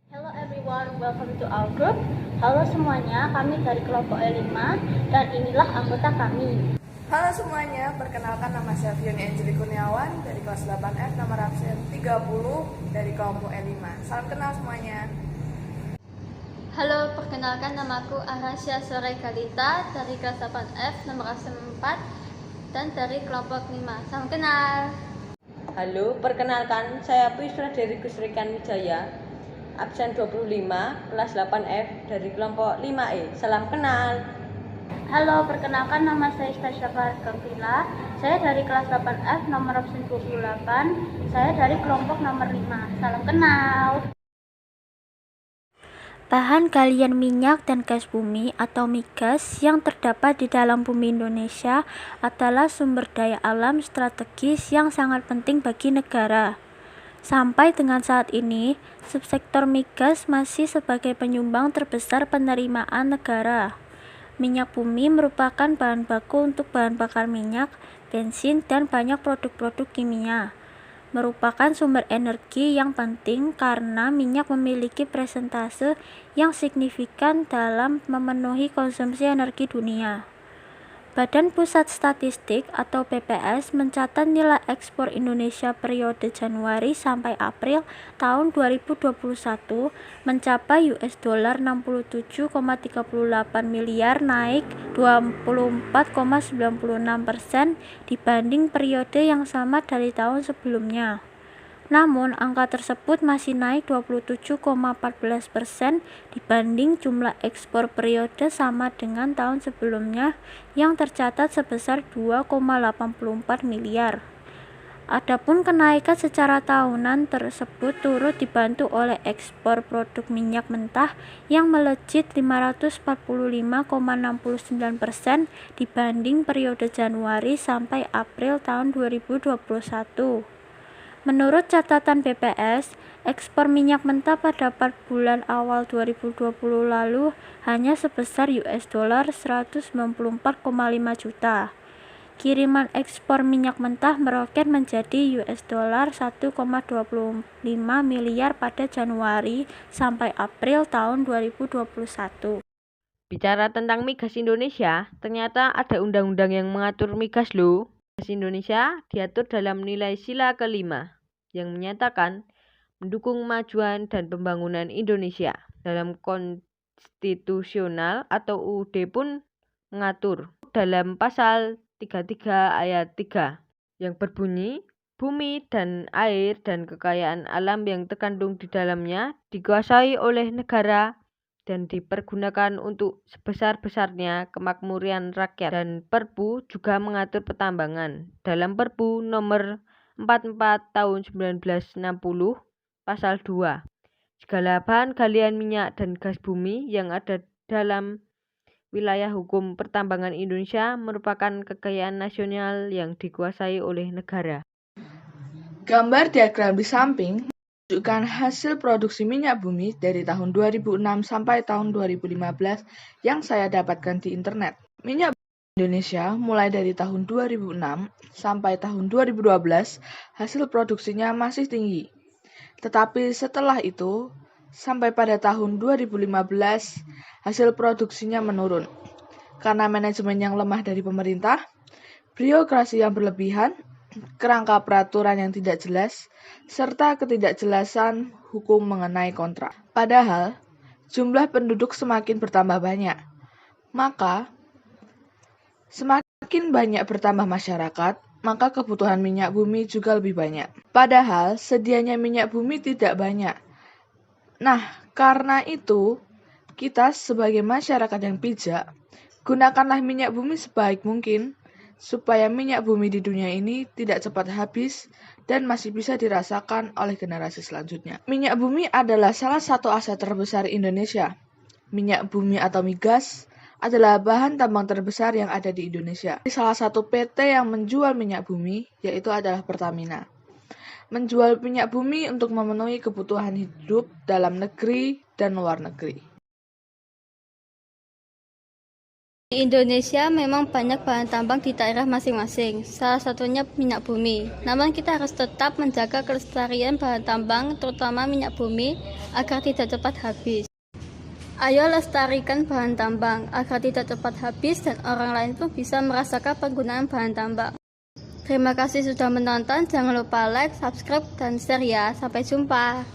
Hello everyone, welcome to our group. Halo semuanya, kami dari kelompok E5 dan inilah anggota kami. Halo semuanya, perkenalkan nama saya Fioni Angeli Kurniawan dari kelas 8F, nomor absen 30 dari kelompok E5. Salam kenal semuanya. Halo, perkenalkan namaku Arasya Sore Kalita dari kelas 8F, nomor absen 4 dan dari kelompok 5. Salam kenal. Halo, perkenalkan saya Puisra dari Kusrikan Wijaya, absen 25, kelas 8F dari kelompok 5E. Salam kenal. Halo, perkenalkan nama saya Stasya Farkavila. Saya dari kelas 8F nomor absen 28. Saya dari kelompok nomor 5. Salam kenal. Bahan galian minyak dan gas bumi atau migas yang terdapat di dalam bumi Indonesia adalah sumber daya alam strategis yang sangat penting bagi negara. Sampai dengan saat ini, subsektor migas masih sebagai penyumbang terbesar penerimaan negara. Minyak bumi merupakan bahan baku untuk bahan bakar minyak, bensin, dan banyak produk-produk kimia. Merupakan sumber energi yang penting karena minyak memiliki persentase yang signifikan dalam memenuhi konsumsi energi dunia. Badan Pusat Statistik atau BPS mencatat nilai ekspor Indonesia periode Januari sampai April tahun 2021 mencapai $67,38 miliar, naik 24,96% dibanding periode yang sama dari tahun sebelumnya. Namun, angka tersebut masih naik 27,14% dibanding jumlah ekspor periode sama dengan tahun sebelumnya yang tercatat sebesar 2,84 miliar. Adapun kenaikan secara tahunan tersebut turut dibantu oleh ekspor produk minyak mentah yang melejit 545,69% dibanding periode Januari sampai April tahun 2021. Menurut catatan BPS, ekspor minyak mentah pada 4 bulan awal 2020 lalu hanya sebesar $194,5 juta. Kiriman ekspor minyak mentah meroket menjadi $1,25 miliar pada Januari sampai April tahun 2021. Bicara tentang migas Indonesia, ternyata ada undang-undang yang mengatur migas loh. Migas Indonesia diatur dalam nilai sila kelima yang menyatakan mendukung kemajuan dan pembangunan Indonesia. Dalam konstitusional atau UUD pun mengatur dalam pasal 33 ayat 3 yang berbunyi, bumi dan air dan kekayaan alam yang terkandung di dalamnya dikuasai oleh negara dan dipergunakan untuk sebesar-besarnya kemakmuran rakyat. Dan Perpu juga mengatur pertambangan. Dalam Perpu nomor 44 tahun 1960 pasal 2, segala bahan galian minyak dan gas bumi yang ada dalam wilayah hukum pertambangan Indonesia merupakan kekayaan nasional yang dikuasai oleh negara. Gambar diagram di samping menunjukkan hasil produksi minyak bumi dari tahun 2006 sampai tahun 2015 yang saya dapatkan di internet. Minyak Indonesia mulai dari tahun 2006 sampai tahun 2012 hasil produksinya masih tinggi. Tetapi setelah itu sampai pada tahun 2015 hasil produksinya menurun karena manajemen yang lemah dari pemerintah, birokrasi yang berlebihan, kerangka peraturan yang tidak jelas, serta ketidakjelasan hukum mengenai kontrak. Padahal jumlah penduduk semakin bertambah banyak, maka semakin banyak bertambah masyarakat, maka kebutuhan minyak bumi juga lebih banyak. Padahal sedianya minyak bumi tidak banyak. Nah, karena itu, kita sebagai masyarakat yang bijak, gunakanlah minyak bumi sebaik mungkin, supaya minyak bumi di dunia ini tidak cepat habis dan masih bisa dirasakan oleh generasi selanjutnya. Minyak bumi adalah salah satu aset terbesar Indonesia. Minyak bumi atau migas adalah bahan tambang terbesar yang ada di Indonesia. Salah satu PT yang menjual minyak bumi yaitu adalah Pertamina. Menjual minyak bumi untuk memenuhi kebutuhan hidup dalam negeri dan luar negeri. Di Indonesia memang banyak bahan tambang di daerah masing-masing, salah satunya minyak bumi. Namun kita harus tetap menjaga kelestarian bahan tambang, terutama minyak bumi, agar tidak cepat habis. Ayo lestarikan bahan tambang, agar tidak cepat habis dan orang lain pun bisa merasakan penggunaan bahan tambang. Terima kasih sudah menonton, jangan lupa like, subscribe, dan share ya. Sampai jumpa.